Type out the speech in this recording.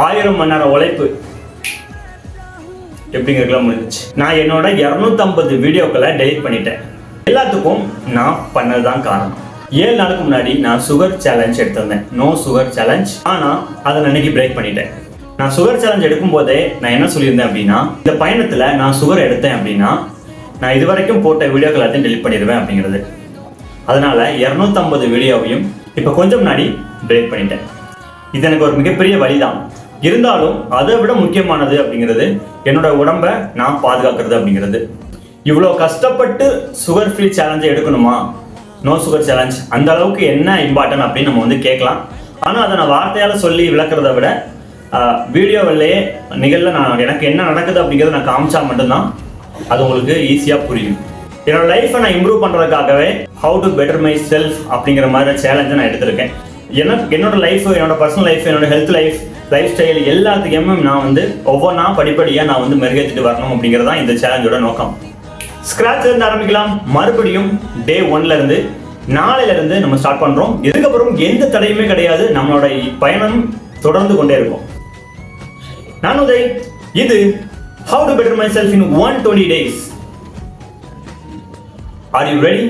1000 மணி நேரம் உழைப்பு எப்படிங்கிறதுலாம் முடிஞ்சிச்சு. நான் என்னோட 250 வீடியோக்களை டெலிட் பண்ணிட்டேன். எல்லாத்துக்கும் நான் பண்ணதுதான் காரணம். 7 நாளுக்கு முன்னாடி நான் சுகர் சேலஞ்ச் எடுத்திருந்தேன், நோ சுகர் சேலஞ்ச். ஆனால் அதை நான் இன்னைக்கு பிரேக் பண்ணிட்டேன். நான் சுகர் சேலஞ்ச் எடுக்கும் போதே நான் என்ன சொல்லியிருந்தேன் அப்படின்னா, இந்த பயணத்தில் நான் சுகர் எடுத்தேன் அப்படின்னா நான் இது வரைக்கும் போட்ட வீடியோக்கள் எல்லாத்தையும் டெலிட் பண்ணிடுவேன் அப்படிங்கிறது. அதனால 250 வீடியோவையும் இப்போ கொஞ்சம் முன்னாடி பிரேக் பண்ணிட்டேன். இது எனக்கு ஒரு மிகப்பெரிய வழிதான். இருந்தாலும் அதை விட முக்கியமானது அப்படிங்கிறது என்னோட உடம்பை நான் பாதுகாக்கிறது அப்படிங்கிறது. இவ்வளோ கஷ்டப்பட்டு சுகர் ஃப்ரீ சேலஞ்சை எடுக்கணுமா, நோ சுகர் சேலஞ்ச், அந்த அளவுக்கு என்ன இம்பார்ட்டன்ட் அப்படின்னு நம்ம வந்து கேட்கலாம். ஆனால் அதை நான் வார்த்தையால் சொல்லி விளக்குறத விட வீடியோவிலேயே எனக்கு என்ன நடக்குது அப்படிங்கிறத நான் காமிச்சா மட்டும்தான் அது உங்களுக்கு ஈஸியாக புரியும். என்னோட லைஃப்பை நான் இம்ப்ரூவ் பண்ணுறதுக்காகவே how to better myself அப்படிங்கிற மாதிரி சேலஞ்சை நான் எடுத்திருக்கேன். என்னோட லைஃப், என்னோட பர்சனல் லைஃப், என்னோட ஹெல்த் லைஃப் ஸ்டைல் எல்லாத்துக்குமே நான் வந்து ஒவ்வொன்றா படிப்படியாக நான் வந்து மெருகேற்றிட்டு வரணும் அப்படிங்கிறது தான் இந்த சேலஞ்சோட நோக்கம். ஸ்க்ராட்ச்ல இருந்து ஆரம்பிக்கலாம். மறுபடியும் டே 1ல இருந்து நாளையிலிருந்து நம்ம ஸ்டார்ட் பண்ணுறோம். இதுக்கப்புறம் எந்த தடையுமே கிடையாது. நம்மளோட பயணம் தொடர்ந்து கொண்டே இருக்கும். நான் உதய். இது How to Better Myself in 120 Days. Are you ready?